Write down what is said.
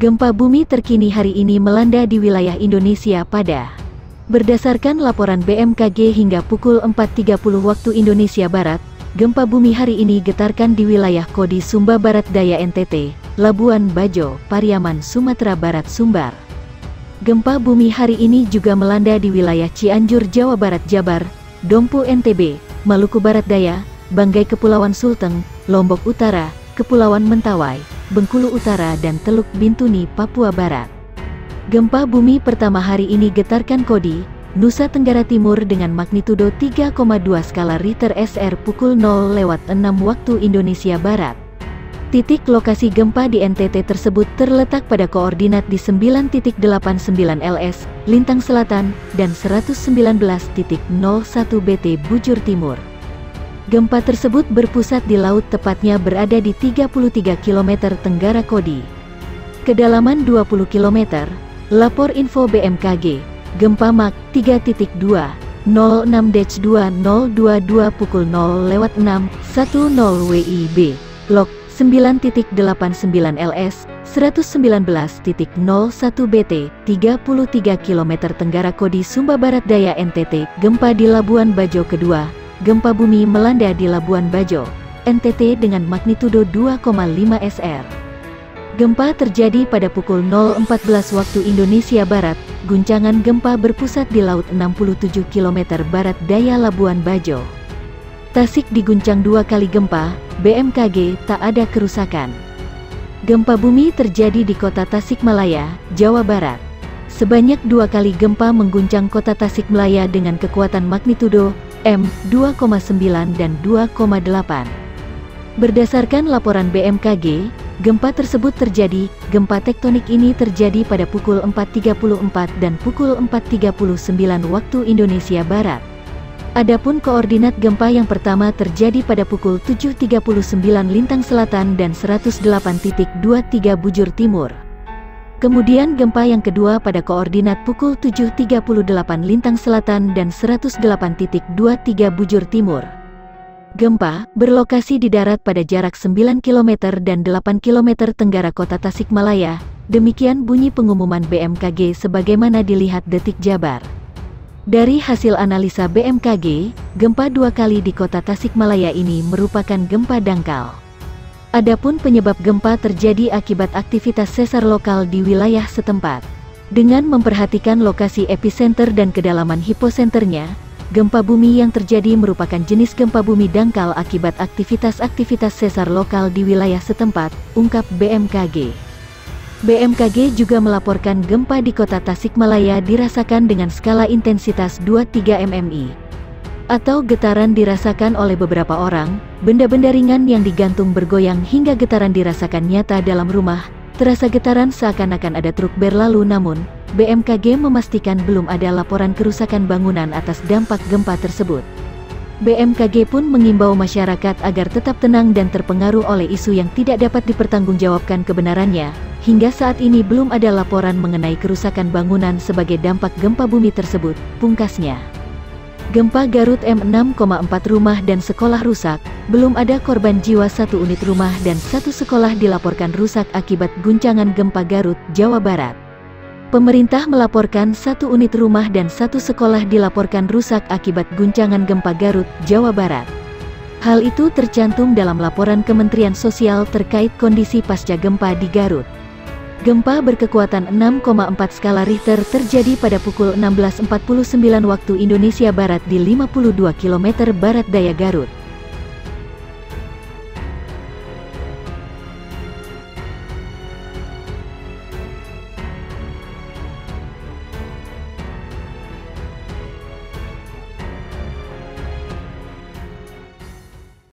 Gempa bumi terkini hari ini melanda di wilayah Indonesia berdasarkan laporan BMKG hingga pukul 4.30 waktu Indonesia Barat, gempa bumi hari ini getarkan di wilayah Kodi Sumba Barat Daya NTT, Labuan Bajo, Pariaman Sumatera Barat Sumbar. Gempa bumi hari ini juga melanda di wilayah Cianjur Jawa Barat Jabar, Dompu NTB, Maluku Barat Daya, Banggai Kepulauan Sulteng, Lombok Utara, Kepulauan Mentawai, Bengkulu Utara dan Teluk Bintuni, Papua Barat. Gempa bumi pertama hari ini getarkan Kodi, Nusa Tenggara Timur dengan magnitudo 3,2 skala Richter SR pukul 0.06 waktu Indonesia Barat. Titik lokasi gempa di NTT tersebut terletak pada koordinat di 9.89 LS, Lintang Selatan, dan 119.01 BT Bujur Timur. Gempa tersebut berpusat di laut, tepatnya berada di 33 km tenggara Kodi. Kedalaman 20 km, lapor info BMKG, gempa Mach 3.2, 06-2022 pukul 0.6, 10 WIB, log 9.89 LS, 119.01 BT, 33 km tenggara Kodi Sumba Barat Daya NTT, gempa di Labuan Bajo kedua. Gempa bumi melanda di Labuan Bajo, NTT dengan magnitudo 2,5 SR. Gempa terjadi pada pukul 0.14 waktu Indonesia Barat, guncangan gempa berpusat di laut 67 km barat daya Labuan Bajo. Tasik diguncang 2 kali gempa, BMKG tak ada kerusakan. Gempa bumi terjadi di kota Tasikmalaya, Jawa Barat. Sebanyak 2 kali gempa mengguncang kota Tasikmalaya dengan kekuatan magnitudo M 2,9 dan 2,8. Berdasarkan laporan BMKG, gempa tersebut terjadi. Gempa tektonik ini terjadi pada pukul 4.34 dan pukul 4.39 waktu Indonesia Barat. Adapun koordinat gempa yang pertama terjadi pada pukul 7.39 Lintang Selatan dan 108.23 Bujur Timur. Kemudian gempa yang kedua pada koordinat pukul 7.38 Lintang Selatan dan 108.23 Bujur Timur. Gempa berlokasi di darat pada jarak 9 km dan 8 km tenggara kota Tasikmalaya. Demikian bunyi pengumuman BMKG sebagaimana dilihat Detik Jabar. Dari hasil analisa BMKG, gempa 2 kali di kota Tasikmalaya ini merupakan gempa dangkal. Adapun penyebab gempa terjadi akibat aktivitas sesar lokal di wilayah setempat. Dengan memperhatikan lokasi epicenter dan kedalaman hiposenternya, gempa bumi yang terjadi merupakan jenis gempa bumi dangkal akibat aktivitas sesar lokal di wilayah setempat, ungkap BMKG. BMKG juga melaporkan gempa di kota Tasikmalaya dirasakan dengan skala intensitas 2,3 mmi. Atau getaran dirasakan oleh beberapa orang, benda-benda ringan yang digantung bergoyang hingga getaran dirasakan nyata dalam rumah, terasa getaran seakan-akan ada truk berlalu namun, BMKG memastikan belum ada laporan kerusakan bangunan atas dampak gempa tersebut. BMKG pun mengimbau masyarakat agar tetap tenang dan terpengaruh oleh isu yang tidak dapat dipertanggungjawabkan kebenarannya. Hingga saat ini belum ada laporan mengenai kerusakan bangunan sebagai dampak gempa bumi tersebut, pungkasnya. Gempa Garut M6,4 rumah dan sekolah rusak, belum ada korban jiwa. 1 unit rumah dan 1 sekolah dilaporkan rusak akibat guncangan gempa Garut, Jawa Barat. Pemerintah melaporkan 1 unit rumah dan 1 sekolah dilaporkan rusak akibat guncangan gempa Garut, Jawa Barat. Hal itu tercantum dalam laporan Kementerian Sosial terkait kondisi pasca gempa di Garut. Gempa berkekuatan 6,4 skala Richter terjadi pada pukul 16.49 waktu Indonesia Barat di 52 km barat daya Garut.